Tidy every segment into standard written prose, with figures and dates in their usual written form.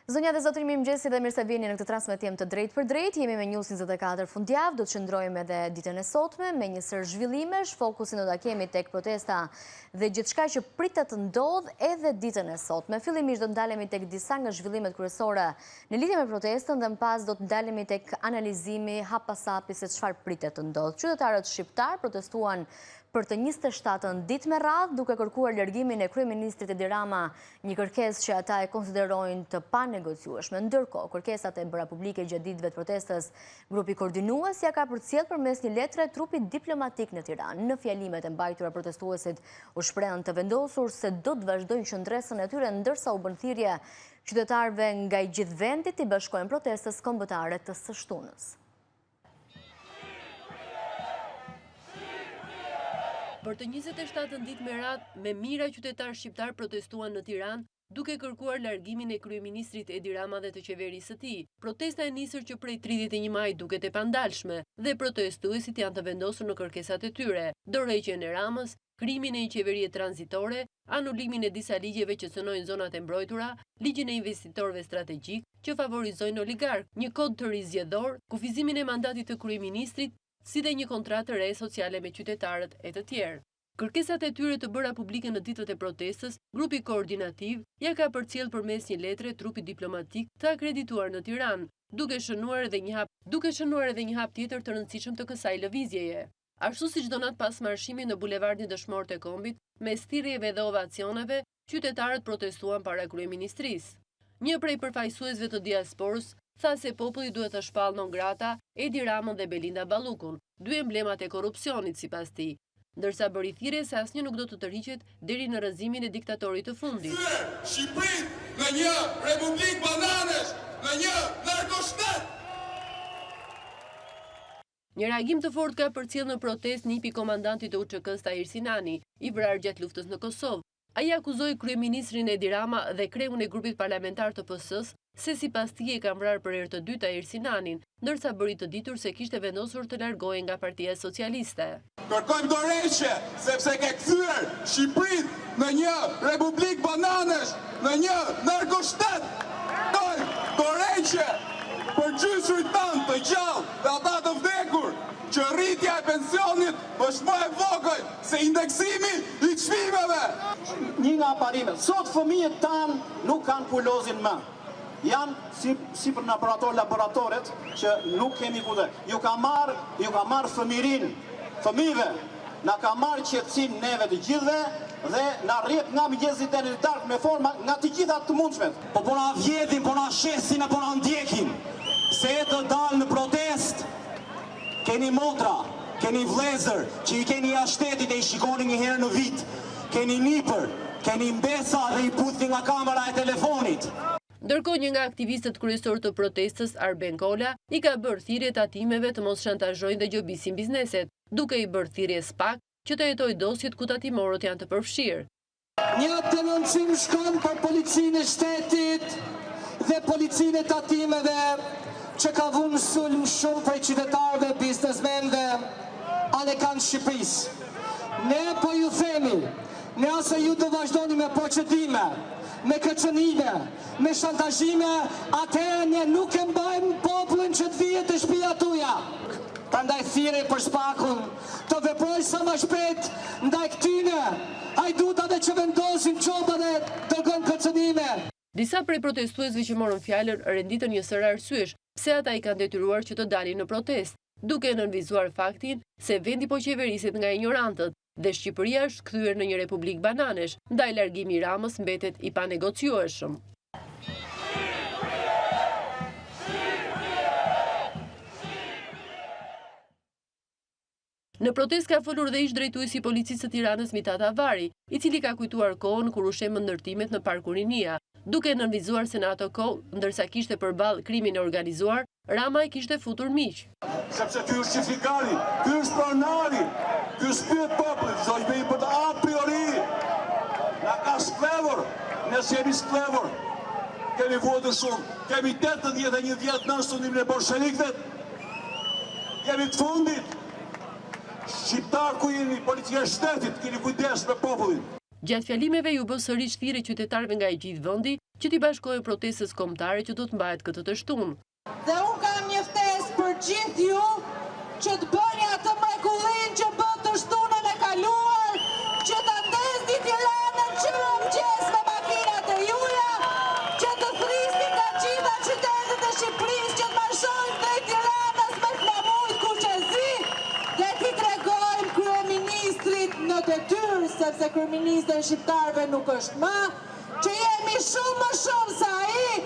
Zonja dhe zotëri, mirëmëngjesi dhe mirë se vini në këtë transmetim të drejt për drejt. Jemi me News 24 fundjavë, do të qëndrojmë edhe ditën e sotme me një sër zhvillimesh, fokusin do ta kemi tek protesta dhe gjithçka që pritet të ndodh edhe ditën e sotme. Fillimisht do të ndalemi tek disa nga zhvillimet kryesore në lidhje me protestën dhe më pas do të ndalemi tek analizimi hap pas hapi se çfarë pritet të ndodh. Qytetarët shqiptar protestuan për të 27-ën ditë me radhë, duke kërkuar largimin e kryeministrit Edi Rama, një kërkesë që ata e konsiderojnë të panegociueshme. Ndërkohë, kërkesat e bëra publike gjatë ditëve të protestës, grupi koordinues ja ka përcjell përmes një letre trupit diplomatik në Tiranë. Në fjalimet e mbajtura protestuesit u shprehën të vendosur se do të vazhdojnë qëndresën e tyre ndërsa u bën thirrje qytetarëve nga i gjithë vendit të bashkohen protestës kombëtare të së shtunës. Për të 27-ën ditë me radhë, me mijëra qytetarë shqiptar protestuan në Tiranë, duke kërkuar largimin e kryeministrit Edi Rama dhe të qeverisë së tij. Protesta e nisur që prej 31 maj duket e pandalshme dhe protestuesit janë të vendosur në kërkesat e tyre: dorëheqjen e Ramës, krimin e një qeverie tranzitore, anulimin e disa ligjeve që cënojnë zonat e mbrojtura, ligjin e investitorëve strategjik që favorizojnë oligark, një kod të ri zgjedhor, kufizimin e mandatit të kryeministrit, si dhe një kontratë re sociale me qytetarët e të tjerë. Kërkesat e tyre të bëra publike në ditët e protestës, grupi koordinativ ja ka përcjell përmes një letre trupit diplomatik të akredituar në Tiranë, duke shënuar edhe një hap tjetër të rëndësishëm të kësaj lëvizjeje. Ashtu siç donat pas marshimit në bulevardin Dëshmorët e Kombit, mes thirrjeve dhe ovacioneve, qytetarët protestuan para kryeministrisë. Një prej përfaqësuesve të diasporës tha se populli duhet të shpallë non grata Edi Ramën dhe Belinda Ballukun, dy emblemat e korrupsionit sipas tij, ndërsa bëri thirrje se asnjë nuk do të tërhiqet deri në rrëzimin e diktatorit të fundit. Shqipërinë në një republikë bananesh, në një narkoshtet. Një reagim të fortë ka përcjell në protestë nipi komandantit të UÇK-s Tahir Sinani, i vrarë gjatë luftës në Kosovë. Ai akuzoi kryeministrin Edi Rama dhe kreun e grupit parlamentar të PS-s se sipas tij e kanë vrarë për herë të dytë Tahir Sinanin, ndërsa bëri të ditur se kishte vendosur të largohej nga Partia Socialiste. Kërkojmë dorëheqje sepse ke kthyer Shqipërinë në një republikë bananesh, në një narkoshtet. Kërkojmë dorëheqje për gjyshujt tanë të gjallë dhe ata të vdekur, që rritja e pensionit është më e vogël se indeksimi i çmimeve. Një nga parimet, sot fëmijët tanë nuk kanë pulozin më. Janë si për në laboratoret që nuk kemi kude. Ju ka marrë fëmijëve, na ka marrë qetësinë neve të gjithve dhe na rrjet nga mëngjesit deri në darkë me forma nga të gjitha të mundshmet. Po na vjedhin, po na shesin apo na ndjekin. Se të dalë në protest, keni motra, keni vlezër që i keni jashtetit e i shikoni një herë në vit, keni nipër, keni mbesa dhe i puthi nga kamera e telefonit. Ndërkohë një nga aktivistët kryesor të protestës, Arben Kola, i ka bërë thirrje tatimeve të mos shantazhojnë dhe gjobisin bizneset, duke i bërë thirrje SPAK që të hetojë dosjet ku tatimorët janë të përfshirë. Një denoncim shkon për policinë e shtetit dhe policinë e tatimeve që ka vënë sulm shumë prej qytetarëve, biznesmenëve, anë kanë Shqipërisë. Ne po ju themi, ne ase ju do vazhdoni me procedime, me kërcënime, me shantazhime, atëherë ne nuk e mbajmë popullin që të vihet të shtëpia tuaja. Prandaj thirrje për SPAK-un të veprojë sa më shpejt ndaj këtyre hajdutave që vendosin çopa dhe dërgojnë kërcënime. Disa prej protestuesve që morën fjalën renditën një sër arsyesh pse ata i kanë detyruar që të dalin në protestë, duke nënvizuar faktin se vendi po qeveriset nga ignorantët dhe Shqipëria është kthyer në një republikë bananesh, ndaj largimi i Ramës mbetet i panegociueshëm. Në protest ka folur dhe ish drejtuesi i policisë së Tiranës Mithat Avari, i cili ka kujtuar kohën kur u shemën ndërtimet në Park Urinia, duke nënvizuar se në ato kohë, ndërsa kishte përballë krimin e organizuar, Rama e kishte futur miq. Sepse ky është shifikari, ky është pronari, ky spyet popullin, do të bëjë për të a priori. Na ka sklevur, ne jemi sklevur. Kemi votur shumë, kemi 81 vjet në sundimin e bolshevikëve. Jemi të fundit. Shqiptar ku jeni, policia e shtetit, keni kujdes me popullin. Gjatë fjalimeve ju bë sërish thirrje qytetarëve nga i gjithë vendi që t'i bashkojë protestës kombëtare që do të mbahet këtë të shtunë. Dhe unë kam një ftesë për gjithë ju që të bëni atë mrekullin që bën të shtunën e kaluar, që ta ndezni Tiranën që mëngjes me makinat e juja, që të thrisni nga gjitha qytetet e Shqipërisë, që të marshojnë drejt Tiranës me flamujt kuqezi, dhe t'i tregojmë kryeministrit në detyrë, sepse kryeministri i shqiptarëve nuk është më, që jemi shumë më shumë se ai.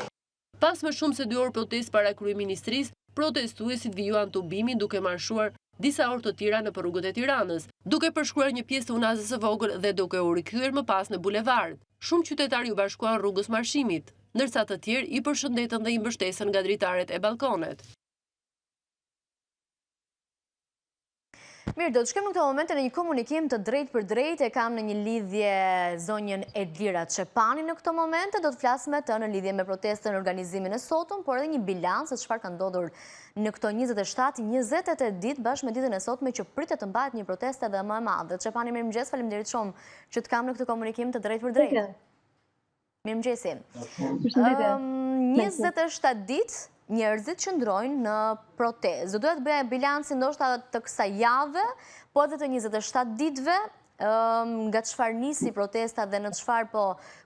Pas më shumë se 2 orë protestë para kryeministrisë, protestuesit vijuan tubimin duke marshuar disa orë të tjera në rrugët e Tiranës, duke përshkruar një pjesë të unazës së vogël dhe duke u rikthyer më pas në bulevard. Shumë qytetarë u bashkuan rrugës marshimit, ndërsa të tjerë i përshëndetën dhe i mbështesën nga dritaret e balkonet. Mirë, do të shkojmë në këto momente në një komunikim të drejt për drejt, e kam në një lidhje zonjën Edlira Çepani në këto momente, do të flasim të në lidhje me protestën në organizimin e sotëm, por edhe një bilans se çfarë ka ndodhur në këto 27-28 ditë bashkë me ditën e sotme që pritet të mbahet një protestë edhe më e madhe. Çepani, mirëmëngjes, faleminderit shumë që të kam në këtë komunikim të drejt për drejt. Mirëmëngjesi. 27 ditë njerëzit që ndrojnë në protestë. Do duhet bëja bilansin ndoshta të kësaj jave, po edhe të 27 ditëve, nga çfarë nisi protesta dhe në çfarë po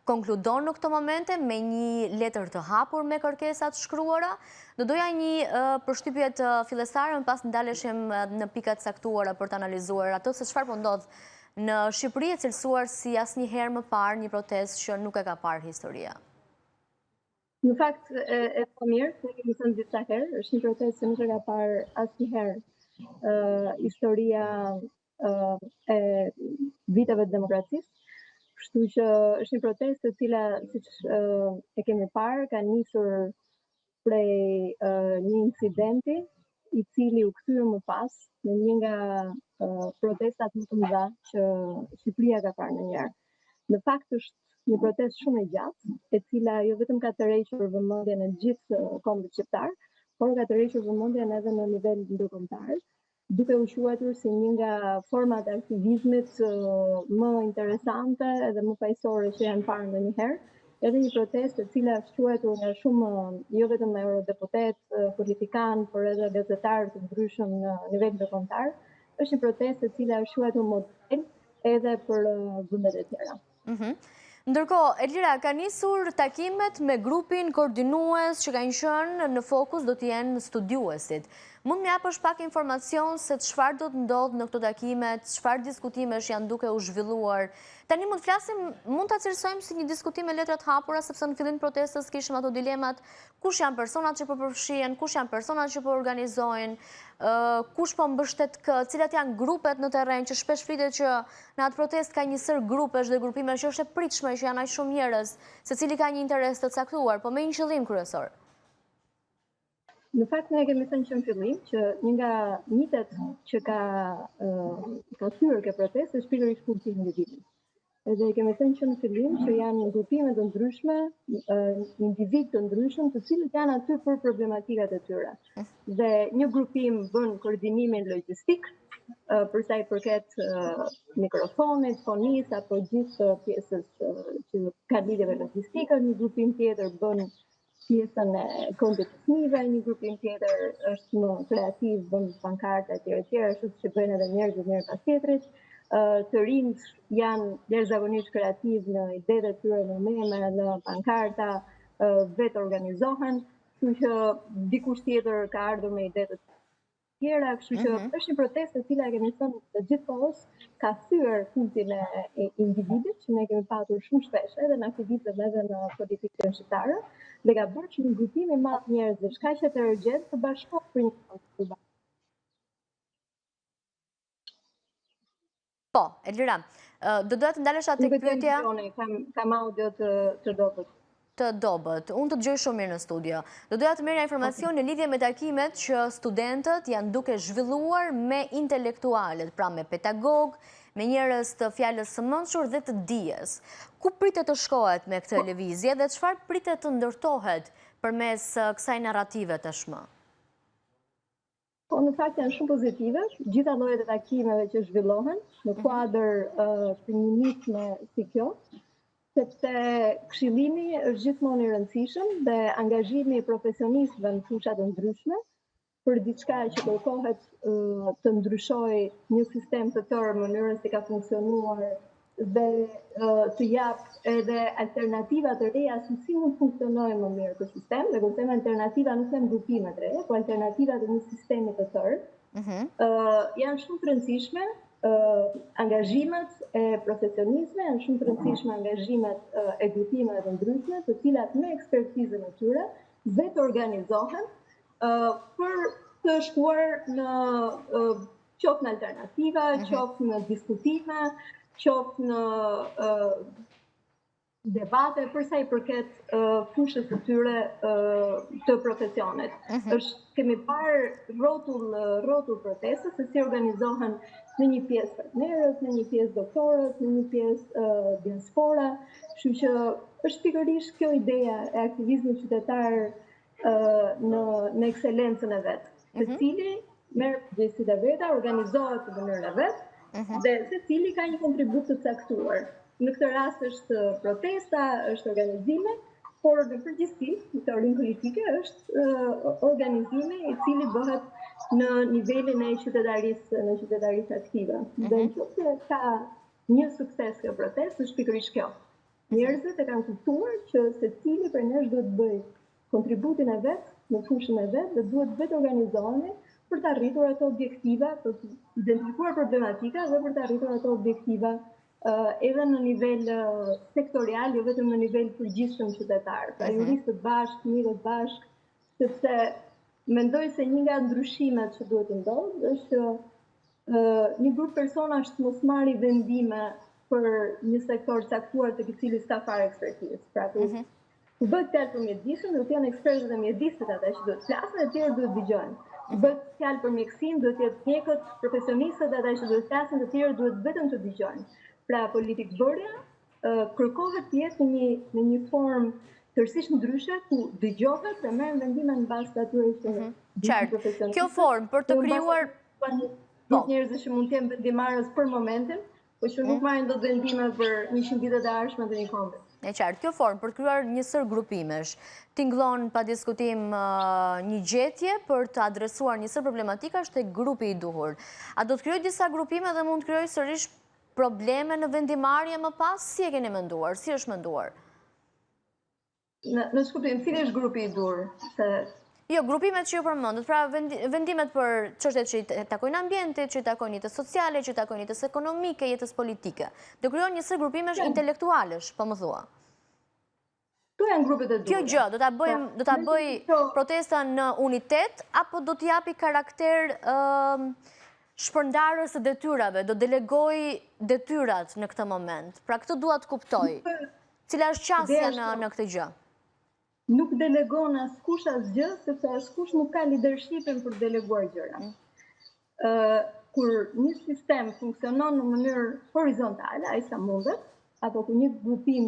konkludon në këto momente, me një letër të hapur me kërkesat shkruara. Do doja një përshtypje të fillestare, më pas ndaleshim në pikat saktuara për të analizuar ato se çfarë po ndodh në Shqipëri, e cilësuar si asnjëherë më parë një protestë që nuk e ka parë historia. Në fakt, e po mirë, ne kemi thënë disa herë, është një protestë që nuk e ka parë asnjëherë historia e viteve të demokracisë. Kështu që është një protestë e cila, siç e kemi parë, ka nisur prej një incidenti i cili u kthye më pas në një nga protestat më të mëdha që Shqipëria ka parë ndonjëherë. Në fakt është një protestë shumë e gjatë, e cila jo vetëm ka tërhequr vëmendjen e gjithë kombit shqiptar, por ka tërhequr vëmendjen edhe në nivel ndërkombëtar, duke u quajtur si një nga format e aktivizmit më interesante edhe më paqësorë që janë parë ndonjëherë. Edhe një protestë e cila është quajtur nga shumë, jo vetëm eurodeputet, politikanë, por edhe gazetarë të ndryshëm në nivel ndërkombëtar, është një protestë e cila është quajtur model edhe për vendet e tjera. Ndërkohë, Edlira, ka nisur takimet me grupin koordinues që kanë qenë në fokus do të jenë studiuesit. Mund më japësh pak informacion se çfarë do të ndodhë në këto takimet, çfarë diskutimesh janë duke u zhvilluar. Tani mund të flasim, mund ta cilësojmë si një diskutim me letrat hapura, sepse në fillim protestës kishim ato dilemat, kush janë personat që po përfshihen, kush janë personat që po organizojnë, kush po mbështet kë, cilat janë grupet në terren, që shpesh flitet që në atë protestë ka një sër grupesh dhe grupime që është e pritshme që janë aq shumë njerëz, secili ka një interes të caktuar, po me një qëllim kryesor. Në fakt, ne kemi thënë që në fillim që një nga mitet që ka thyer kjo protestë është pikërisht kulti i individit. Edhe kemi thënë që në fillim që janë grupime të ndryshme, individ të ndryshëm, të cilët janë aty për problematikat e tyre. Dhe një grupim bën koordinimin logjistik, për sa i përket mikrofonit, fonis apo gjithë pjesës që ka lidhje me logjistikën, një grupim tjetër bën pjesën e kombit të fëmijëve, një grupim tjetër është më kreativ, bën pankarta etj, ashtu që bëjnë edhe njerëzit njëri pas tjetrit. Të rinjt janë jashtëzakonisht kreativ në idetë e tyre, në meme, në pankarta, vetë organizohen, kështu që dikush tjetër ka ardhur me ide të tjera, kështu që është një protestë e cila kemi thënë të gjithkohës ka thyer kultin e individit, që ne kemi patur shumë shpesh edhe në aktivizëm edhe në politikën shqiptare, dhe ka bërë që një grupim i madh njerëzish kaq heterogjent të bashkohet për një konflikt. Po, Edlira, do doja të ndalesha tek pyetja. Kam audio të dobët. Të dobët. Unë të dëgjoj shumë mirë në studio. Do doja të merrja informacion në lidhje me takimet që studentët janë duke zhvilluar me intelektualët, pra me pedagog, me njerëz të fjalës së mençur dhe të dijes. Ku pritet të shkohet me këtë lëvizje dhe çfarë pritet të ndërtohet përmes kësaj narrative tashmë? Po, në fakt janë shumë pozitive, gjitha llojet e takimeve që zhvillohen në kuadër të një nisme si kjo, sepse këshillimi është gjithmonë i rëndësishëm dhe angazhimi i profesionistëve në fusha të ndryshme për diçka që kërkohet të ndryshojë një sistem të tërë, mënyrën si ka funksionuar dhe të jap edhe alternativa të reja si mund të funksionojë më mirë ky sistem, dhe kur them alternativa nuk them grupime të reja, por alternativa të një sistemi të tërë. Janë shumë të rëndësishme angazhimet e profesionistëve, janë shumë të rëndësishme angazhimet e grupimeve të ndryshme, të cilat me ekspertizën e tyre vetë organizohen për të shkuar në qoftë në alternativa, qoftë në diskutime, qoftë në debate për sa i përket fushës së tyre të profesionit. Kemi parë rrotull protestës se si organizohen në një pjesë partnerët, në një pjesë doktorët, në një pjesë diaspora, kështu që është pikërisht kjo ideja e aktivizmit qytetar në ekselencën e vet. Secili merr përgjegjësitë e veta, organizohet në mënyrën e vet, dhe secili ka një kontribut të caktuar. Në këtë rast është protesta, është organizime, por në përgjithësi, në teorinë politike, është organizimi i cili bëhet në nivelin e qytetarisë aktive. Dhe nëse ka një sukses kjo protestë, është pikërisht kjo. Njerëzit e kanë kuptuar që secili për nesh duhet bëj kontributin e vet, në fushën e vet, dhe duhet vetë organizohemi për të arritur ato objektiva, për të identifikuar problematika dhe për të arritur ato objektiva edhe në nivel sektorial, jo vetëm në nivel përgjithshëm qytetar. Pra juristët bashkë, mirët bashkë, sepse mendoj se një nga ndryshimet që duhet të ndodhë është një grup personash të mos marrë vendime për një sektor caktuar të cili s'ka fare ekspertizë. Pra ku bëhet fjalë për mjedisin, duhet janë ekspertët e mjedisit ata që duhet flasin, e tjerë duhet dëgjojnë. Bëhet fjalë për mjekësinë, duhet jetë mjekët, profesionistët ata që duhet flasin, të tjerë duhet vetëm të dëgjojnë. Pra politikbërja kërkohet të jetë në një formë tërësisht ndryshe ku dëgjohet dhe merren vendime në bazë të atyre që profesionistë. Kjo formë për të krijuar njerëz që mund të jenë vendimarrës për momentin, por që nuk marrin dot vendime për 100 vitet e ardhshme të një kombit. E qartë, kjo formë për të krijuar një sër grupimesh, tingëllon pa diskutim një gjetje për të adresuar një sër problematikash tek grupi i duhur. A do të krijojë disa grupime dhe mund të krijojë sërish probleme në vendimarrje më pas? Si e keni menduar? Si është menduar? Në skupim, cili është grupi i duhur? Jo, grupimet që ju përmendët, pra vendimet për çështjet që i takojnë ambientit, që i takojnë jetës sociale, që i takojnë jetës ekonomike, jetës politike. Do krijohen një sër grupimesh intelektualesh, po më thua. Këto janë grupet e duhura. Kjo gjë do ta bëj protesta në unitet apo do të japi karakter shpërndarës së detyrave, do delegoj detyrat në këtë moment. Pra këtë dua të kuptoj. Cila është qasja në këtë gjë? Nuk delegon askush asgjë, sepse askush nuk ka leadershipin për deleguar gjëra. Kur një sistem funksionon në mënyrë horizontale, ai sa mundet, apo kur një grupim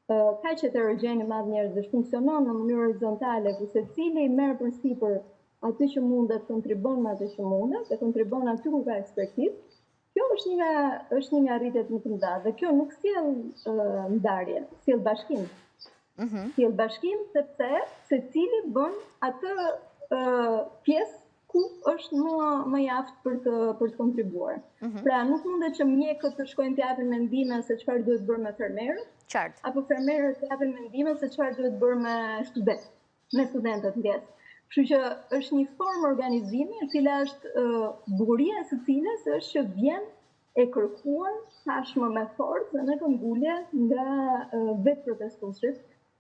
kaq heterogjen i madh njerëzish funksionon në mënyrë horizontale, ku secili merr përsipër atë që mundet, kontribon me atë që mundet, dhe kontribon aty ku ka ekspertizë, kjo është një nga rritjet më të mëdha, dhe kjo nuk sjell ndarje, sjell bashkim. Sjell bashkim sepse secili bën atë pjesë ku është më i aftë për të kontribuar. Pra nuk mundet që mjekët të shkojnë të japin mendime se çfarë duhet bërë me fermerët, apo fermerët të japin mendime se çfarë duhet bërë me studentët ndjes. Kështu që është një formë organizimi e cila është bukuria e së cilës është që vjen e kërkuar tashmë me forcë dhe me këmbgulje nga vetë protestuesit.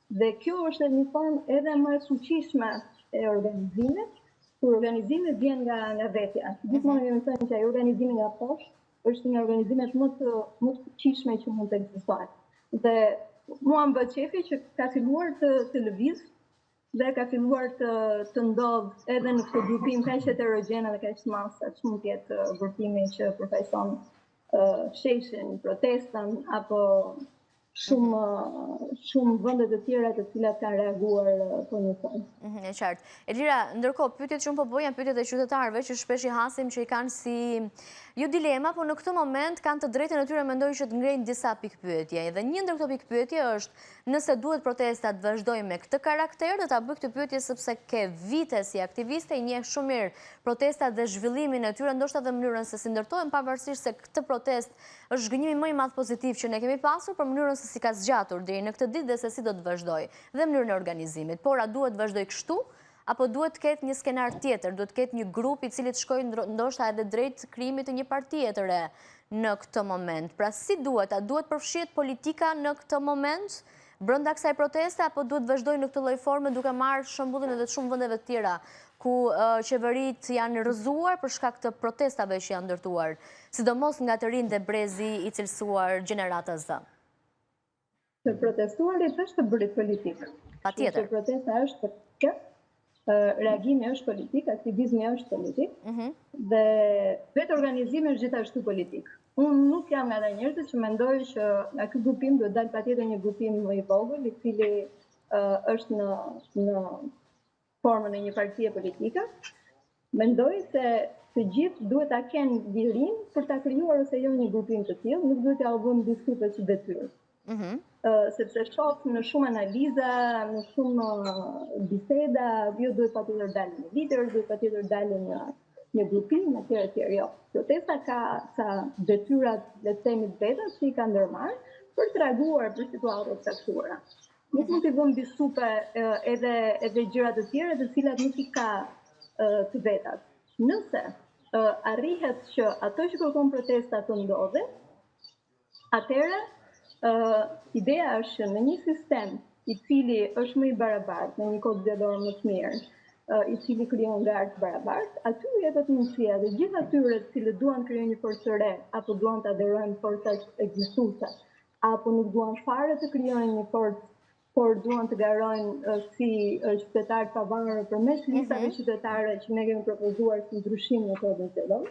Dhe kjo është një formë edhe më e fuqishme e organizimit, kur organizimi vjen nga vetja. Gjithmonë kemi thënë që ai organizimi nga poshtë është një nga organizimet më të fuqishme që mund të ekzistojnë. Dhe mua më bë qefi që ka filluar të lëviz dhe ka filluar të ndodh edhe në këtë grupim kaq heterogjen dhe kaq të madh sa që mund të jetë grupimi që përfaqëson sheshin, protestën apo shumë vende të tjera të cilat kanë reaguar për njësoj. E qartë. Elira, ndërkohë, pyetjet shumë po bëj janë pyetjet e qytetarëve që shpesh i hasim që i kanë si jo dilema, por në këtë moment kanë të drejtën e tyre mendoj që të ngrejnë disa pikpyetje. Dhe një ndër këto pikpyetje është nëse duhet protestat vazhdojnë me këtë karakter, dhe ta bëj këtë pyetje sepse ke vite si aktiviste i njeh shumë mirë protestat dhe zhvillimin e tyre, ndoshta dhe mënyrën se si ndërtohen, pavarësisht se këtë protest është gënjimi më i madh pozitiv që ne kemi pasur për mënyrën se si ka zgjatur deri në këtë ditë dhe se si do të vazhdojë dhe mënyrën e organizimit. Por a duhet vazhdoj kështu? Apo duhet të ketë një skenar tjetër, duhet të ketë një grup i cili të shkojë ndoshta edhe drejt krijimit të një partie të re në këtë moment. Pra si duhet, a duhet përfshihet politika në këtë moment brenda kësaj proteste apo duhet vazhdojë në këtë lloj forme duke marrë shembullin edhe të shumë vendeve të tjera ku qeverit janë rrëzuar për shkak të protestave që janë ndërtuar, sidomos nga të rinë dhe brezi i cilësuar Gjenerata Z. Të protestuarit është të bërit politikë. Patjetër. Protesta është politike. Reagimi është politik, aktivizmi është politik, dhe vetë organizimi është gjithashtu politik. Unë nuk jam nga njerëzit që mendoj që nga ky grupim duhet dalë patjetër një grupim më i vogël, i cili është në formën e një partie politike. Mendoj se të gjithë duhet ta kenë lirinë për ta krijuar ose jo një grupim të tillë, nuk duhet ja vëmë diskutet si detyrë. Sepse shoh në shumë analiza, në shumë biseda, jo duhet patjetër dalë një lider, duhet patjetër dalë një grupim, etj. Jo. Protesta ka ca detyrat, le të themi, veta që i ka ndërmarrë për të reaguar për situata të caktuara. Nuk mund t'i vëmë bisupe edhe gjëra të tjera të cilat nuk i ka të vetat. Nëse arrihet që ato që kërkon protesta të ndodhe, atëherë ideja është që në një sistem i cili është më i barabartë, në një kodë zgjedhor më të mirë, i cili krijon garë të barabartë, aty jepet mundësia dhe gjithë atyre të cilët duan të krijojnë një forcë re, apo duan të aderojnë forcat ekzistuese, apo nuk duan fare të krijojnë një forcë, por duan të garojnë si qytetar të pavarur përmes listave qytetare që ne kemi propozuar si ndryshim në kodin zgjedhor.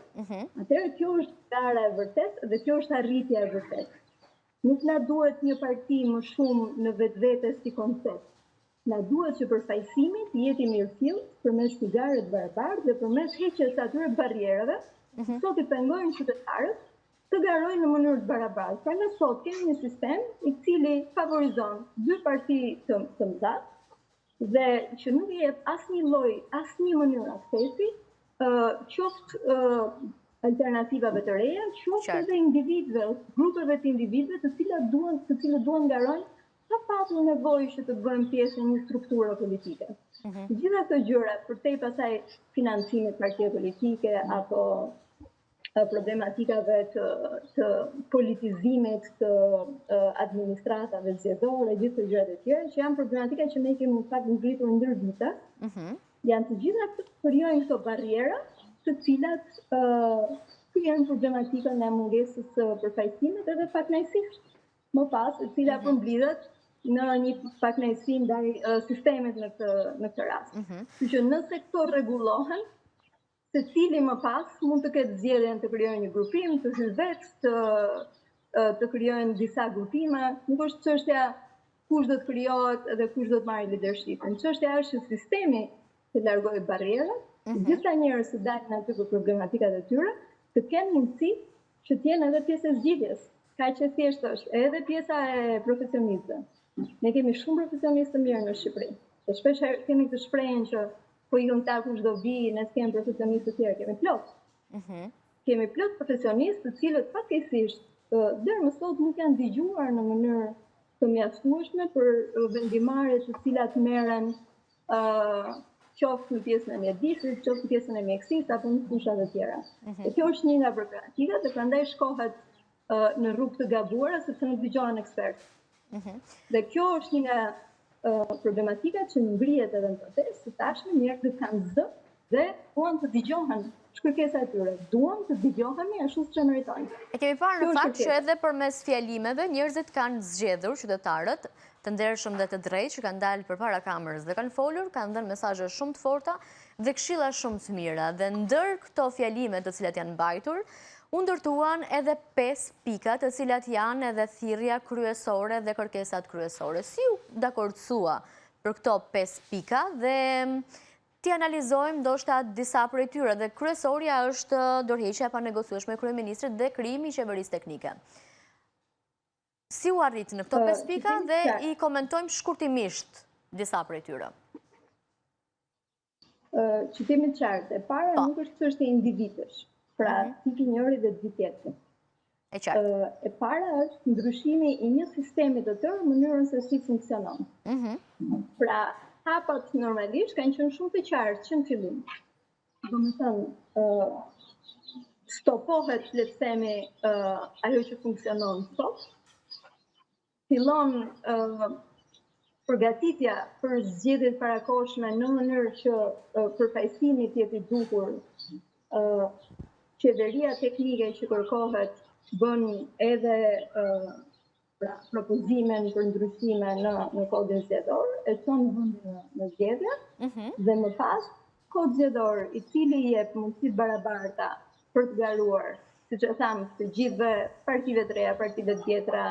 Atëherë kjo është gara e vërtetë dhe kjo është arritja e vërtetë. Nuk na duhet një parti më shumë në vetvete si koncept. Na duhet që përfaqësimi të jetë i mirëfillt përmes garëve të barabartë dhe përmes heqjes së atyre barrierave, sot i pengojnë qytetarët të garojnë në mënyrë të barabartë. Pra ne sot kemi një sistem i cili favorizon dy parti të mëdha dhe që nuk i jep asnjë mënyrë aksesi, qoftë alternativave të reja, qoftë edhe individëve, grupeve të individëve të cilët duan garojnë pa patur nevojë që të bëjmë pjesë në një strukturë politike. Gjitha këto gjëra, përtej pasaj financimit partive politike apo problematikave të politizimit të administratave zgjedhore, gjithë të gjërat e tjera, që janë problematika që ne kemi në fakt ngritur ndër vite, janë të gjitha këto krijojnë këto barriera të cilat krijojnë problematikën e mungesës së përfaqësimit edhe fatkeqësisht më pas, e cila përmblidhet në një fatkeqësi ndaj sistemit në këtë rast. Kështu që nëse këto rregullohen, secili më pas mund të ketë zgjedhjen të krijojë një grupim, të hyjë vetë, të krijojnë disa grupime, nuk është çështja kush do të krijohet dhe kush do të marrë leadershipin. Çështja është që sistemi të largojë barrierat, gjitha njerëz që dalin aty për problematikat e tyre, të kenë mundësi që të jenë edhe pjesë e zgjidhjes. Kaq e thjeshtë është, edhe pjesa e profesionistëve. Ne kemi shumë profesionistë të mirë në Shqipëri. Dhe shpesh kemi të shprehjen që po i ta kush do vi, ne s'kemi profesionistë të tjerë, kemi plot. Kemi plot profesionistë të cilët fatkeqësisht deri më sot nuk janë dëgjuar në mënyrë të mjaftueshme për vendimarrje të cilat merren qoftë në pjesën e mjedisit, qoftë në pjesën e mjekësisë apo në fushat e tjera. Dhe kjo është një nga problematikat dhe prandaj shkohet në rrugë të gabuara sepse nuk dëgjohen ekspertë. Dhe kjo është një nga problematikat që ngrihet edhe në protestë, së tashme njerëzit kanë zë dhe duan të dëgjohen. Shkërkesa e tyre, duan të dëgjohemi ashtu siç e meritojnë. E kemi parë në fakt që edhe përmes fjalimeve njerëzit kanë zgjedhur, qytetarët të ndershëm dhe të drejtë që kanë dalë përpara kamerës dhe kanë folur, kanë dhënë mesazhe shumë të forta dhe këshilla shumë të mira. Dhe ndër këto fjalime të cilat janë mbajtur, U ndërtuan edhe 5 pika, të cilat janë edhe thirrja kryesore dhe kërkesat kryesore. Si u dakordësua për këto 5 pika dhe ti analizojmë ndoshta disa prej tyre, dhe kryesorja është dorëheqja e panegociueshme e kryeministrit dhe krijimi i qeverisë teknike. Si u arrit në këto 5 pika dhe i komentojmë shkurtimisht disa prej tyre. Që t'jemi qartë, e para nuk është çështje individësh, pra tiki njëri dhe di tjetri. E qartë. E para është ndryshimi i një sistemi të tërë në mënyrën se si funksionon. Pra, hapat normalisht kanë qenë shumë të qartë që në fillim. Do më thënë, stopohet, le të themi, ajo që funksionon sot, fillon përgatitja për zgjedhjet parakohshme në mënyrë që përfaqësimi të jetë i duhur, qeveria teknike që kërkohet bën edhe propozimen për ndryshime në kodin zgjedhor, e çon vendin në zgjedhje, dhe më pas kod zgjedhor i cili jep mundësi barabarta për të garuar, siç e tham, të gjithëve partive të reja, partive të vjetra,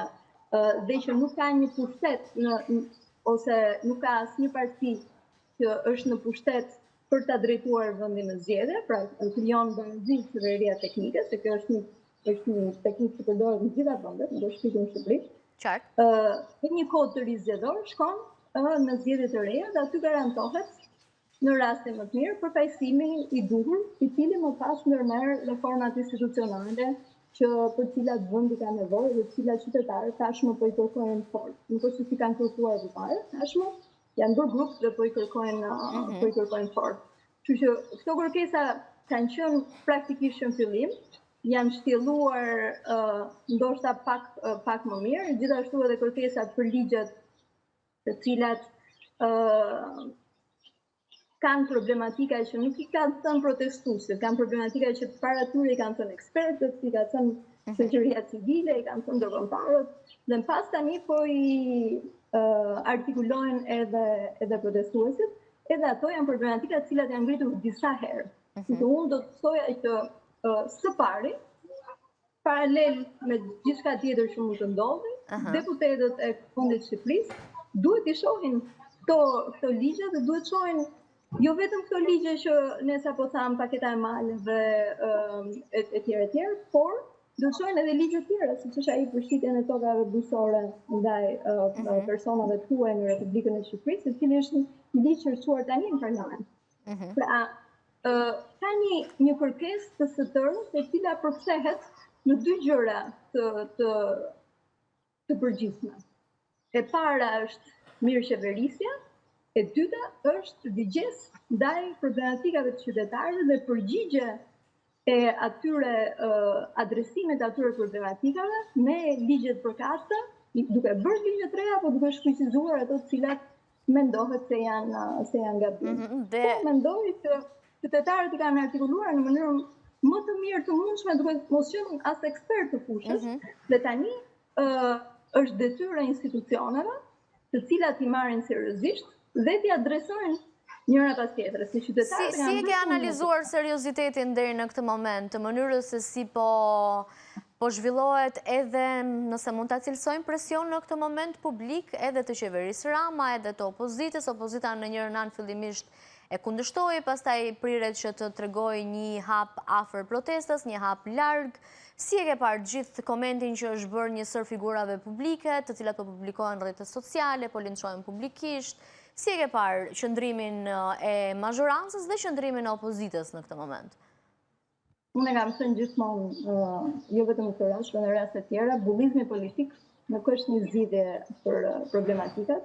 dhe që nuk ka një pushtet ose nuk ka asnjë parti që është në pushtet për ta drejtuar vendin në zgjedhje, pra krijon barazi qeveria teknike, se kjo është një teknikë që përdoret në gjitha vendet, në shpikun në Shqipëri. Qartë. Dhe një kod të ri zgjedhor shkon në zgjedhjet e reja dhe aty garantohet në rastin më të mirë përfaqësimi i duhur, i cili më pas ndërmerr reformat institucionale që për cilat vendi ka nevojë dhe të cilat qytetarët tashmë po i kërkojnë fort. Nuk është se si kanë kërkuar përpara, tashmë janë bërë grup dhe po i kërkojnë fort. Kështu që këto kërkesa kanë qenë praktikisht në fillim, janë shtjelluar ndoshta pak më mirë, gjithashtu edhe kërkesat për ligjet të cilat kanë problematika që nuk i kanë thënë protestuesit, kanë problematika që para tyre i kanë thënë ekspertët, i kanë thënë shoqëria civile, i kanë thënë ndërkombëtarët, dhe më pas tani po i artikulojnë edhe protestuesit, edhe ato janë problematika të cilat janë ngritur disa herë. Unë do të thoja që së pari, paralel me gjithçka tjetër që mund të ndodhi, deputetët e Fundit të Shqipërisë duhet i shohin këto ligje dhe duhet shohin jo vetëm këto ligje që ne sapo tham, paketa e maleve etj, por do të shohin edhe ligje të tjera, siç është ai përshtytjen e tokave bujqësore ndaj personave të huaj në Republikën e Shqipërisë, i cili është një ligj që është çuar tani në parlament. Pra, ka një kërkesë të shtërës e cila përkthehet në dy gjëra të përgjithshme. E para është mirëqeverisja, e dyta është digjesë ndaj problematikave të qytetarëve dhe përgjigje e atyre adresimit atyre problematikave me ligjet përkatëse, duke bërë ligje të reja, apo duke shkuqizuar ato të cilat mendohet se janë gabim. Po mendoj që qytetarët i kanë artikuluar në mënyrë më të mirë të mundshme, duke mos qenë as ekspert të fushës, dhe tani është detyra e institucioneve, të cilat i marrin seriozisht dhe t'i adresojnë njëra pas tjetrës, si qytetarët. Si e ke analizuar seriozitetin deri në këtë moment, të mënyrës se si po zhvillohet edhe, nëse mund ta cilësojmë, presion në këtë moment publik edhe të qeverisë Rama, edhe të opozitës. Opozita në njërën anë fillimisht e kundërshtoi, pastaj priret që të tregojë një hap afër protestës, një hap larg. Si e ke parë gjithë komentin që është bërë një sër figurave publike, të cilat po publikohen në rrjetet sociale, po linçohen publikisht? Si e ke parë qëndrimin e mazhorancës dhe qëndrimin e opozitës në këtë moment? Unë kam thënë gjithmonë, jo vetëm në këtë rast, por në raste të tjera, bullizmi politik nuk është një zgjidhje për problematikat.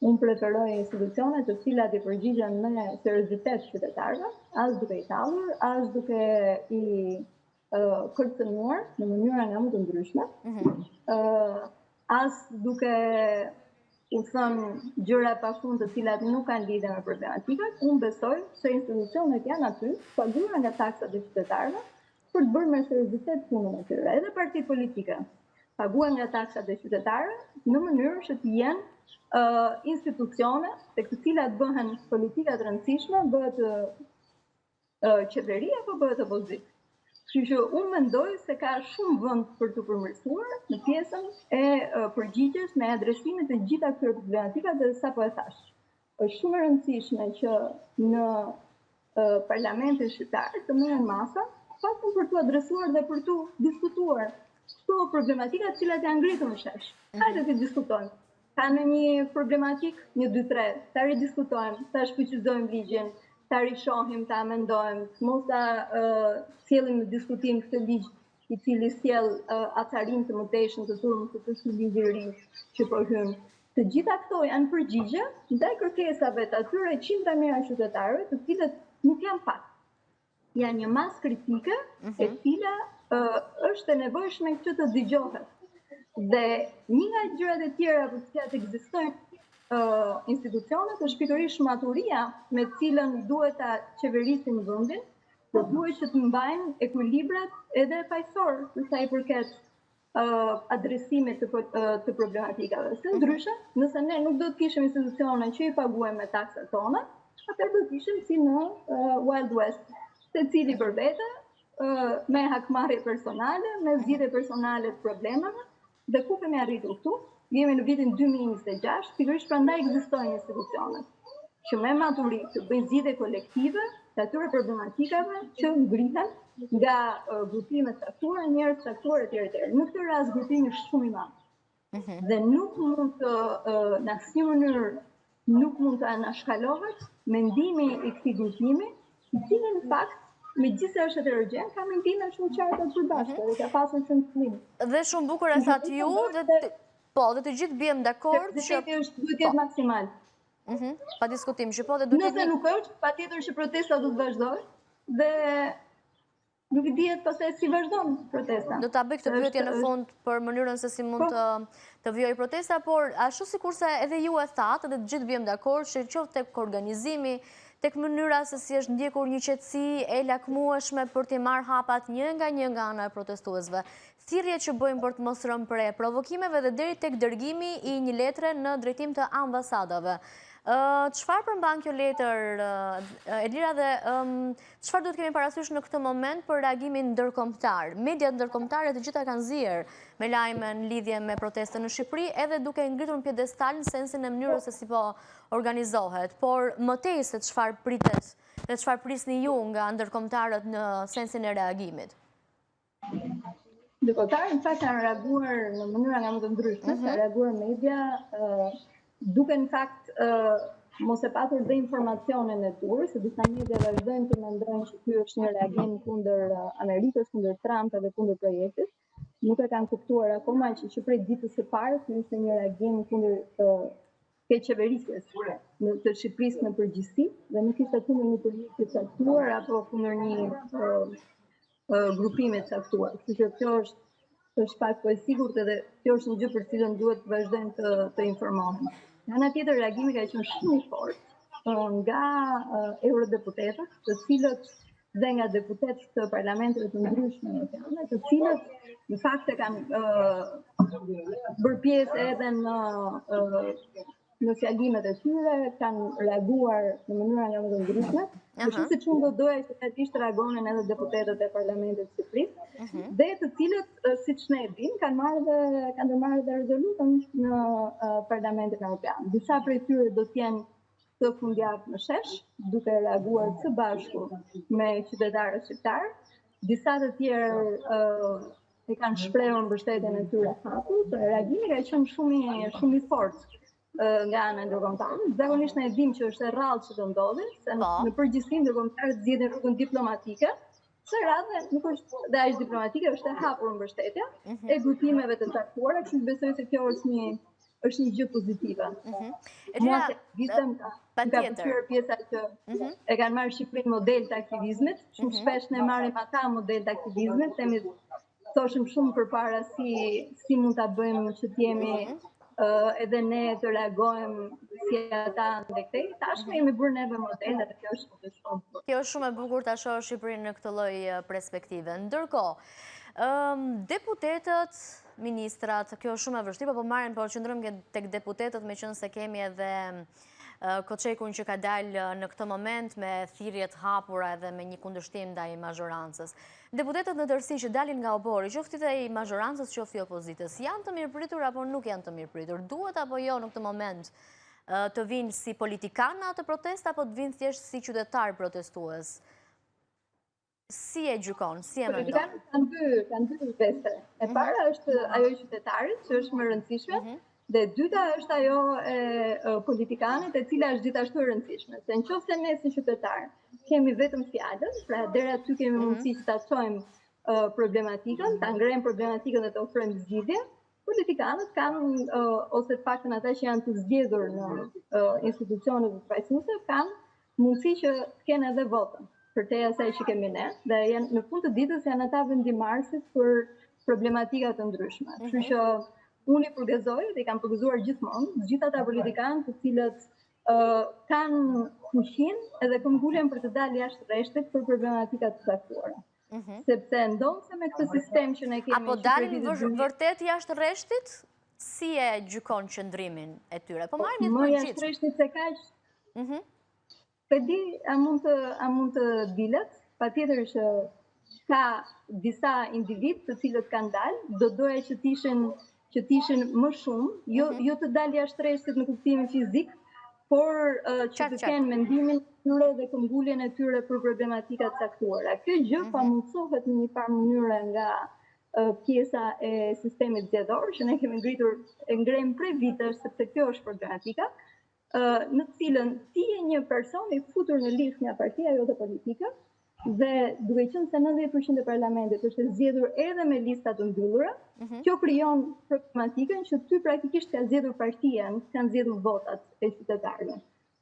Unë preferoj institucione të cilat i përgjigjen me seriozitet qytetarëve, as duke i tallur, as duke i kërcënuar në mënyra nga më të ndryshme, as duke u thënë gjëra pafund të cilat nuk kanë lidhje me problematikat. Unë besoj se institucionet janë aty, paguara nga taksat e qytetarëve, për të bërë me seriozitet punën e tyre. Edhe partitë politike paguhen nga taksat e qytetarëve në mënyrë që të jenë institucione tek të cilat bëhen politika të rëndësishme, bëhet qeveria apo bëhet opozitë. Kështu që unë mendoj se ka shumë vend për të përmirësuar në pjesën e përgjigjes me adresimin të gjitha këtyre problematikave dhe sapo e thash. Është shumë e rëndësishme që në parlamentin shqiptar të merren masa, paktën për të adresuar dhe për të diskutuar këto problematika të cilat janë ngritur në shesh. Hajde të diskutojmë. Ka në një problematik, 1, 2, 3, ta ridiskutojmë, ta shpëqyzojmë ligjin, ta rishohim, ta amendojmë, mos ta sjellim në diskutim këtë ligj i cili sjell acarim të mëtejshëm të turmës të këtij ligji i ri që po hyn. Të gjitha këto janë përgjigje ndaj kërkesave të atyre qindra mijëra qytetarëve, të cilët nuk janë pak. Janë një masë kritike e cila është e nevojshme që të dëgjohet. Dhe një nga gjërat e tjera për të cilat ekzistojnë institucionet është pikërisht maturia me cilën duhet ta qeverisin vendin, dhe duhet që të mbajnë ekuilibrat edhe fajsor për sa i përket adresimit të problematikave. Së ndryshe, nëse ne nuk do të kishim institucione që i paguajmë me taksat tona, atëherë do të kishim si në Wild West, secili për vete, me hakmarrje personale, me zgjidhje personale të problemeve, dhe ku kemi arritur këtu? Jemi në vitin 2026, pikërisht prandaj ekzistojnë institucionet, që me maturi të bëjnë zgjidhje kolektive të atyre problematikave që ngrihen nga grupime të caktuara, njerëz të caktuar etj. Në këtë rast grupimi është shumë i madh. Dhe nuk mund të në asnjë mënyrë nuk mund të anashkalohet mendimi i këtij grupimi, i cili në fakt megjithëse është heterogen, ka mendime shumë qarta të përbashkëta dhe ka pasur shumë qëllim. Dhe shumë bukur e thatë ju, dhe të gjithë biem dakord që Sepse është duhet të jetë maksimal. Pa diskutim që po dhe duhet Nëse nuk është, patjetër që protesta do të vazhdojë dhe nuk i dihet pastaj si vazhdon protesta. Do ta bëj këtë pyetje në fund për mënyrën se si mund të vijojë protesta, por ashtu sikurse edhe ju e thatë dhe të gjithë biem dakord që qoftë tek organizimi, tek mënyra se si është ndjekur një qetësi e lakmueshme për të marrë hapat një nga ana e protestuesve. Thirrje që bëjmë për të mos rënë pre provokimeve dhe deri tek dërgimi i një letre në drejtim të ambasadave. Çfarë përmban kjo letër, Elira, dhe çfarë duhet kemi parasysh në këtë moment për reagimin ndërkombëtar? Mediat ndërkombëtare të gjitha kanë zier me lajme në lidhje me protestën në Shqipëri, edhe duke ngritur në pjedestal në sensin e mënyrës se si po organizohet. Por më tej se çfarë pritet dhe çfarë prisni ju nga ndërkombëtarët në sensin e reagimit? Ndërkombëtarët në fakt kanë reaguar në mënyra nga më të ndryshme, ka reaguar media duke në fakt mos e patur dhe informacionin e dur, se disa media vazhdojnë të mendojnë që ky është një reagim kundër Amerikës, kundër Trump dhe kundër projektit. Nuk e kanë kuptuar akoma që prej ditës së parë ky ishte një reagim kundër keqeverisjes të Shqipërisë në përgjithësi dhe nuk ishte kundër një politike të caktuar apo kundër një grupimi të caktuar. Kështu që kjo është pak po e sigurt edhe kjo është një gjë për cilën duhet të vazhdojmë të informohemi. Nga ana tjetër, reagimi ka qenë shumë i fortë nga eurodeputetët, të cilët dhe nga deputetë të parlamenteve të ndryshme evropiane, të cilët në fakt e kanë bërë pjesë edhe në fjalimet e tyre, kanë reaguar në mënyra nga më të ndryshme. Kështu siç unë do doja që ta kishte reagonin edhe deputetët e Parlamentit të Shqipërisë, dhe të cilët, siç ne e dimë, kanë ndërmarrë dhe rezolutën në Parlamentin Evropian. Disa prej tyre do të jenë të fundjavë në shesh, duke reaguar së bashku me qytetarët shqiptarë. Disa të tjerë e kanë shprehur mbështetjen e tyre hapur. Reagimi ka qenë shumë i fortë nga ana ndërkombëtare. Zakonisht ne e dimë që është e rrallë që të ndodhi, se në përgjithësi ndërkombëtarët zgjedhin rrugën diplomatike. Së radhe nuk është dhe aq diplomatike, është e hapur mbështetja e grupimeve të caktuara, kështu besoj se kjo është një gjë pozitive. Mua ka pëlqyer pjesa që e kanë marrë Shqipërinë model të aktivizmit. Shumë shpesh ne marrim ata model të aktivizmit, thoshim shumë përpara si mund ta bëjmë që të jemi edhe ne të reagojmë si ata ndaj këtij. Tashmë jemi bërë neve modele dhe kjo është shumë. Kjo është shumë e bukur ta shohë Shqipërinë në këtë lloj perspektive. Ndërkohë, deputetët, ministrat, kjo është shumë e vështirë, po marrin, po qëndrojmë tek deputetët, meqense kemi edhe Koçekun që ka dalë në këtë moment me thirrje të hapura edhe me një kundërshtim ndaj mazhorancës. Deputetët në tërësi që dalin nga opori, qoftë dhe i mazhorancës, qoftë i opozitës, janë të mirëpritur apo nuk janë të mirëpritur? Duhet apo jo në këtë moment të vinë si politikanë atë protestë apo të vinë thjesht si qytetar protestues? Si e gjykon, si e mendon? Politikanët kanë dy veste. E para është ajo e qytetarit, që është më rëndësishme, dhe dyta është ajo e politikanit, e cila është gjithashtu e rëndësishme. Se nëse ne si qytetar kemi vetëm fjalën, pra deri aty kemi mundësi që ta çojmë problematikën, ta ngrejmë problematikën dhe të ofrojmë zgjidhje, politikanët kanë, ose të paktën ata që janë të zgjedhur në institucionet e pajisuse, kanë mundësi që të kenë edhe votën për te asaj që kemi ne, dhe në fund të ditës janë ata vendimarrësit për problematika të ndryshme. Kështu që unë i përgëzoj dhe i kam përgëzuar gjithmonë gjithë ata politikanë të cilët kanë fuqinë edhe këmbgulën për të dalë jashtë rreshtit për problematika të caktuara. Sepse ndonë se me këtë sistem që ne kemi... Apo dalin vërtet jashtë rreshtit? Si e gjykon qëndrimin e tyre? Po marrë një të më jashtë rreshtit se kaq... Për di, a mund të dilet, pa tjetër që ka disa individ të cilët kanë dalë, do doja që t'ishin më shumë, jo të dalë jashtë rreshtit në kuptimin fizik, por që të kenë mendimin tyre dhe këmbguljen e tyre për problematika të caktuara. Kjo gjë pa mundsohet në një farë mënyre nga pjesa e sistemit zgjedhor, që ne kemi ngrejmë prej vitesh, sepse kjo është problematika, në cilën ti je një person i futur në listë nga partia jote politike dhe duke qenë se 90% e parlamentit është zgjedhur edhe me lista të mbyllura, kjo krijon problematikën që ty praktikisht ka zgjedhur partia, nuk kanë zgjedhur votat e qytetarëve.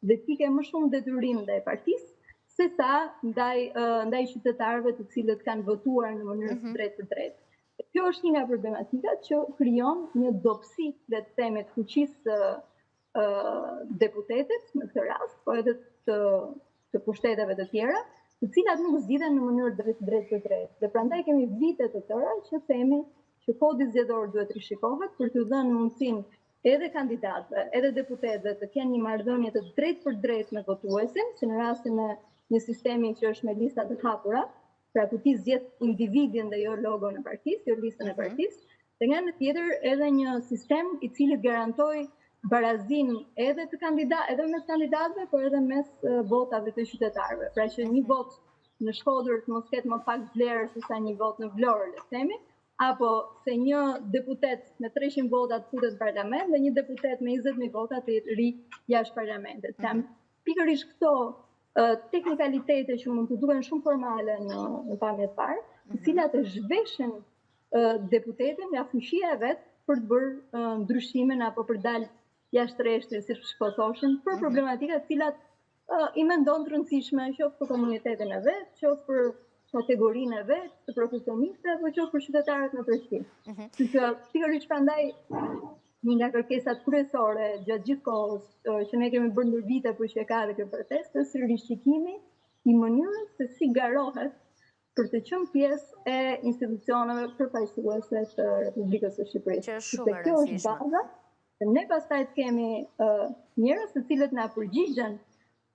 Dhe ti ke më shumë detyrim ndaj partisë se sa ndaj qytetarëve të cilët kanë votuar në mënyrë të drejtë. Kjo është një nga problematikat që krijon një dobësi, le të themi, të fuqisë deputetit në këtë rast, po edhe të pushteteve të tjera, të cilat nuk zgjidhen në mënyrë drejtë. Dhe prandaj kemi vite të tëra që themi që kodi zgjedhor duhet rishikohet për të dhënë mundësinë edhe kandidatëve, edhe deputetëve të kenë një marrëdhënie të drejtë për drejtë me votuesin, si në rastin e një sistemi që është me lista të hapura, pra ku ti zgjedh individin dhe jo logon e partisë, jo listën e partisë, dhe nga ana tjetër edhe një sistem i cili garantoj barazin edhe mes kandidatëve, por edhe mes votave të qytetarëve. Pra që një vot në Shkodër të mos ketë më pak vlerë se sa një vot në Vlorë, le të themi, apo se një deputet me 300 vota të futet në parlament dhe një deputet me 20.000 vota të ri jashtë parlamentit. Kam pikërisht këto teknikalitete që mund të duken shumë formale në pamje të parë, të cilat e zhveshin deputetin nga fuqia e vet për të bërë ndryshimin apo për dalë jashtë rreshtit, siç po thoshin, për problematika të cilat i mendon të rëndësishme, qoftë për komunitetin e vet, qoftë për kategorinë e vet, të profesionistëve, apo qoftë për qytetarët në tërësi. Që pikërisht prandaj një nga kërkesat kryesore gjatë gjithë kohës që ne kemi bërë ndër vite për që e ka edhe kjo protestë, është rishikimi i mënyrës se si garohet për të qenë pjesë e institucioneve përfaqësuese të Republikës së Shqipërisë. Që është shumë e rëndësishme. Ne pastaj të kemi njerëz të cilët na përgjigjen,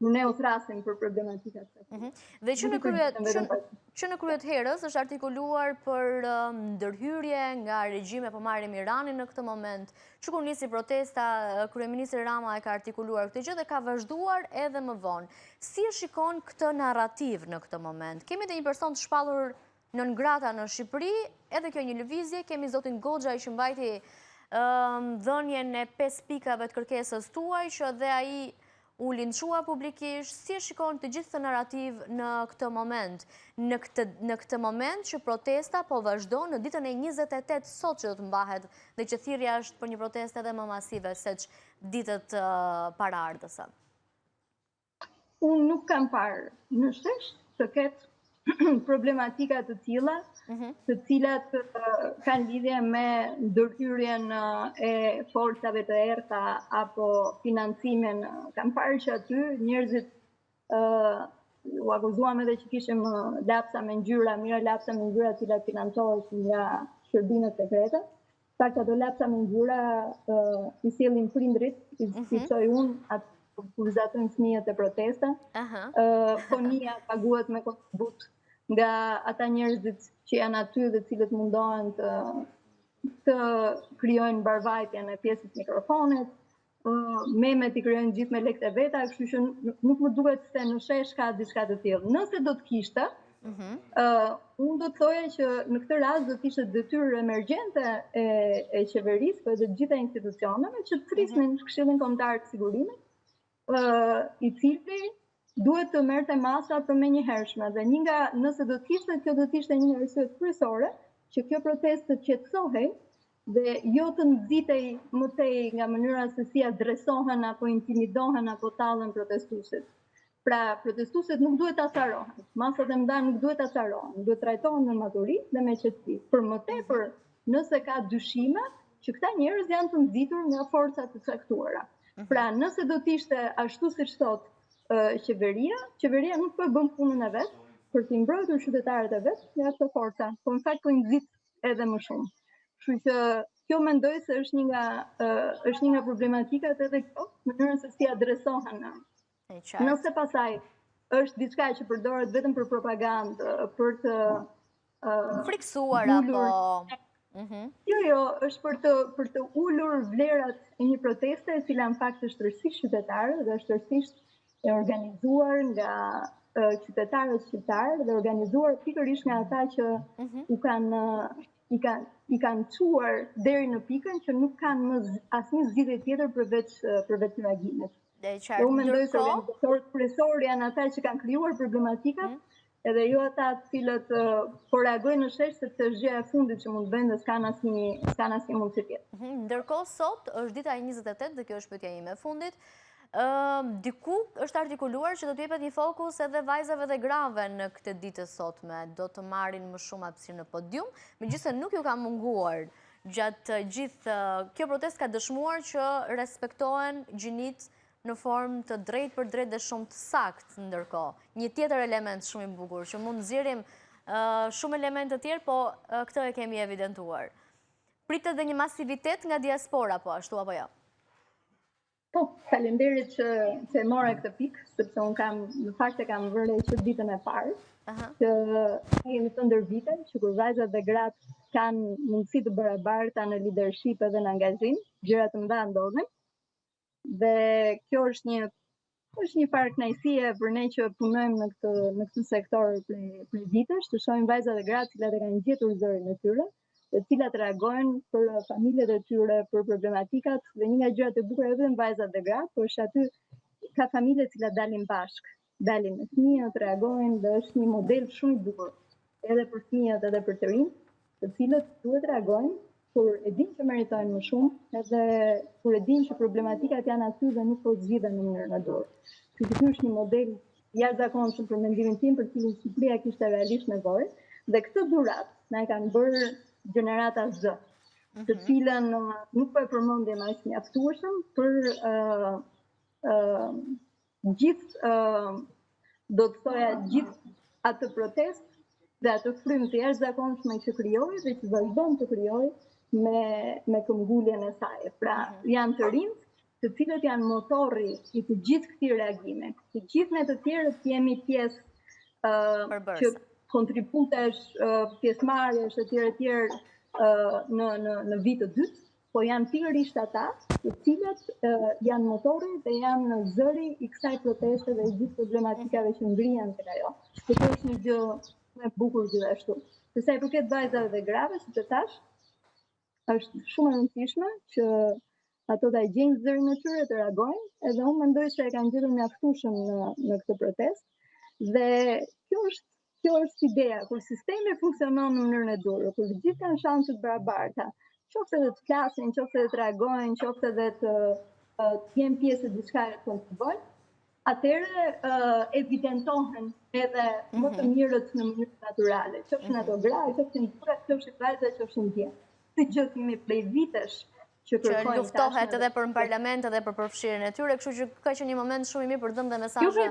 ne u thrasim për problematikat të tjera. Dhe që në kryet herës është artikuluar për ndërhyrje nga regjime, po marrim Iranin në këtë moment, që kur nisi protesta, kryeministri Rama e ka artikuluar këtë gjë dhe ka vazhduar edhe më vonë. Si e shikon këtë narrativ në këtë moment? Kemi dhe një person të shpallur nën grata në Shqipëri, edhe kjo një lëvizje, kemi zotin Goxha që mbajti dhënien e 5 pikave të kërkesës tuaj, që dhe ai u linçua publikisht. Si e shikon të gjithë këtë narrativ në këtë moment? Në këtë moment që protesta po vazhdon në ditën e 28 sot që do të mbahet dhe që thirrja është për një protestë edhe më masive se ditët paraardhëse. Unë nuk kam parë në shesh të ketë problematika të tilla, të cilat kanë lidhje me ndërhyrjen e forcave të errta apo financimin. Kam parë që aty njerëzit u akuzuam edhe që kishim lapsa me ngjyra, lapsa me ngjyra të cilat financoheshin nga shërbimet sekrete. Pak ato lapsa me ngjyra i sjellin prindrit, i çoj unë atë kurrizatojnë fëmijët e protesta. Fonia paguhet me kontribut nga ata njerëzit që janë aty dhe cilët mundohen të krijojnë mbarvajtjen e pjesës mikrofonit. Memet i krijojnë gjithë me lekët e veta, kështu që nuk më duket se në shesh ka diçka të tillë. Nëse do të kishte, unë do të thoja që në këtë rast do të ishte detyrë emergjente e qeverisë dhe të gjitha institucioneve që të thrisnin Këshillin Kombëtar të Sigurimit, i cili duhet të merrte masa për menjëhershme dhe nëse do të ishte, kjo do të ishte një arsye kryesore që kjo protestë të qetësohej dhe jo të nxitej më tej nga mënyra se si adresohen apo intimidohen apo tallen protestuesit. Pra, protestuesit nuk duhet acarohen, masat e mëdha nuk duhet acarohen, duhet trajtohen me maturi dhe me qetësi. Për më tepër, nëse ka dyshime që këta njerëz janë të nxitur nga forca të caktuara. Pra, nëse do të ishte ashtu siç thot qeveria nuk po bën punën e vet për të mbrojtur qytetarët e vet nga këto forca, po në fakt po i nxit edhe më shumë. Kështu që kjo mendoj se është një nga problematikat edhe këto, mënyrën se si adresohen. Nëse pasaj është diçka që përdoret vetëm për propagandë, për të friksuar apo Jo, është për të ulur vlerat e një proteste e cila në fakt është tërësisht shqiptare dhe është tërësisht e organizuar nga qytetarët shqiptarë dhe organizuar pikërisht nga ata që i kanë çuar deri në pikën që nuk kanë më asnjë zgjidhje tjetër përveç reagimit. Unë mendoj se organizatorët kryesorë janë ata që kanë krijuar problematikat, edhe jo ata të cilët po reagojnë në shesh sepse është gjëja e fundit që mund bëjnë dhe s'kan asnjë mundësi tjetër. Ndërkohë sot është dita e 28 dhe kjo është pyetja ime e fundit. Diku është artikuluar që do të jepet një fokus edhe vajzave dhe grave në këtë ditë sotme, do të marrin më shumë hapësirë në podium, megjithëse nuk ju ka munguar gjatë gjithë kjo protestë ka dëshmuar që respektohen gjinit në formë të drejt për drejt dhe shumë të sakt ndërkohë. Një tjetër element shumë i bukur që mund nxjerrim shumë elemente të tjerë, po këtë e kemi evidentuar. Pritet dhe një masivitet nga diaspora po ashtu apo jo? Po, faleminderit që e mora këtë pikë, sepse unë në fakt e kam vënë që ditën e parë, që jemi të ndër vite, që kur vajzat dhe gratë kanë mundësi të barabarta në leadership edhe në angazhim, gjëra të mëdha ndodhin. Dhe kjo është një farë kënaqësie për ne që punojmë në këtë sektor prej vitesh, të shohim vajzat dhe gratë cilat e kanë gjetur zërin e tyre, të cilat reagojnë për familjet e tyre, për problematikat, dhe një nga gjërat e bukura edhe në vajzat dhe gratë, por është aty ka familje të cilat dalin bashkë, dalin me fëmijët, reagojnë dhe është një model shumë i bukur, edhe për fëmijët edhe për të rinjt, të cilët duhet reagojnë kur e din që meritojnë më shumë, edhe kur e din që problematikat janë aty dhe nuk po zgjidhen në mënyrën e duhur. Ky është një model jashtëzakonshëm për mendimin tim, për cilin Shqipëria kishte realisht nevojë, dhe këtë dhuratë na e kanë bërë gjenerata Z, të cilën nuk po e përmendim aq mjaftueshëm për gjithë, do të thoja gjithë atë protestë dhe atë frymë të jashtëzakonshme që krijoi dhe që vazhdon të krijojë me këmbguljen e saj. Pra, janë të rinj, të cilët janë motorri i të gjithë këtij reagimi. Të gjithë ne të tjerët jemi pjesë që kontributesh, pjesëmarrjesh etj. Në vit të dytë, po janë pikërisht ata të cilët janë motorri dhe janë zëri i kësaj proteste dhe i gjithë problematikave që ngrihen tek ajo. Kjo është një gjë e bukur gjithashtu. Për sa i përket vajzave dhe grave, siç e thash, është shumë e rëndësishme që ato ta gjejnë zërin e tyre të reagojnë, edhe unë mendoj se e kanë gjetur mjaftueshëm në këtë protestë dhe kjo është ideja, kur sistemi funksionon në mënyrën e duhur, kur të gjithë kanë shanse të barabarta, qoftë edhe të flasin, qoftë edhe të reagojnë, qoftë edhe të jenë pjesë e diçka e kontribuojnë, atëherë evidentohen edhe më të mirët në mënyrë natyrale, qofshin ato gra, qofshin burra, qofshin vajza, qofshin djem. Këtë gjë kemi prej vitesh që luftohet edhe për në parlament edhe për përfshirjen e tyre, kështu që ka qenë një moment shumë i mirë për dhënë dhe mesazhe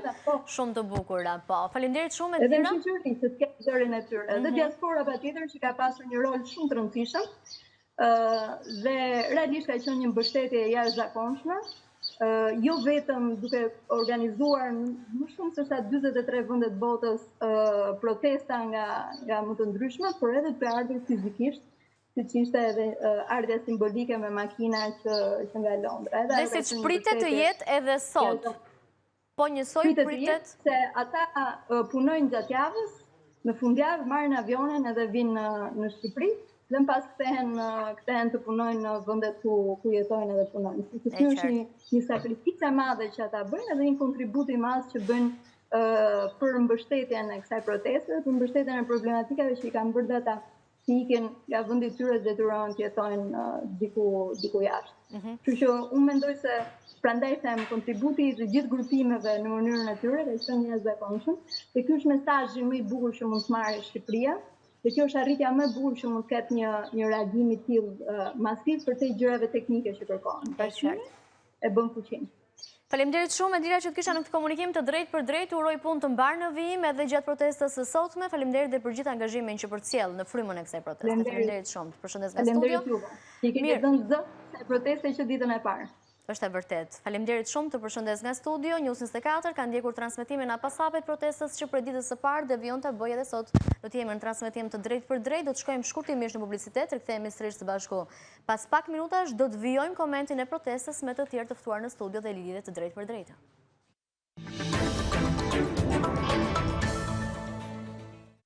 shumë të bukura. Po, faleminderit shumë Edina. Edhe në shoqëri se të ketë zërin e tyre. Edhe diaspora patjetër që ka pasur një rol shumë të rëndësishëm dhe realisht ka qenë një mbështetje e jashtëzakonshme jo vetëm duke organizuar më shumë se sa 43 vendet botës protesta nga më të ndryshme, por edhe të ardhur fizikisht, siç ishte edhe ardha simbolike me makina që nga Londra. Dhe siç pritet të jetë edhe sot. Po njësoj pritet se ata punojnë gjatë javës, në fundjavë marrin avionin edhe vinë në Shqipëri, dhe në pas kthehen të punojnë në vendet ku jetojnë edhe punojnë. Kjo është një sakrificë e madhe që ata bëjnë edhe një kontribut i madh që bëjnë për mbështetjen e kësaj proteste, për mbështetjen e problematikave që i kanë bërë ata që ikin nga vendi i tyre detyrohen të jetojnë diku jashtë. Kështu që unë mendoj se prandaj them kontributi i të gjithë grupimeve në mënyrën e tyre ka qenë një jashtëzakonshëm, dhe ky është mesazhi më i bukur që mund të marrë Shqipëria. Dhe kjo është arritja më e bukur që mund të ketë një reagim i tillë masiv për të gjërave teknike që kërkohen. Bashkimi e bën fuqinë. Faleminderit shumë, Edira, që të kisha në këtë komunikim të drejtë për drejtë. Uroj punë të mbarë në vijim edhe gjatë protestës së sotme. Faleminderit dhe për gjithë angazhimin që përcjell në frymën e kësaj proteste. Faleminderit shumë. Të përshëndes nga studio. Faleminderit juve. Që keni dhënë zë kësaj proteste që ditën e parë. Është e vërtet. Faleminderit shumë, të përshëndes nga studio. News 24 ka ndjekur transmetimin pas hapet protestës që prej ditës së parë devionte bëj edhe sot. Do të jemi në transmetim të drejtë për drejtë, do të shkojmë shkurtimisht në publicitet, rikthehemi sërish së bashku. Pas pak minutash do të vijojmë komentin e protestës me të tjerë të ftuar në studio dhe lidhje të drejtë për drejtë.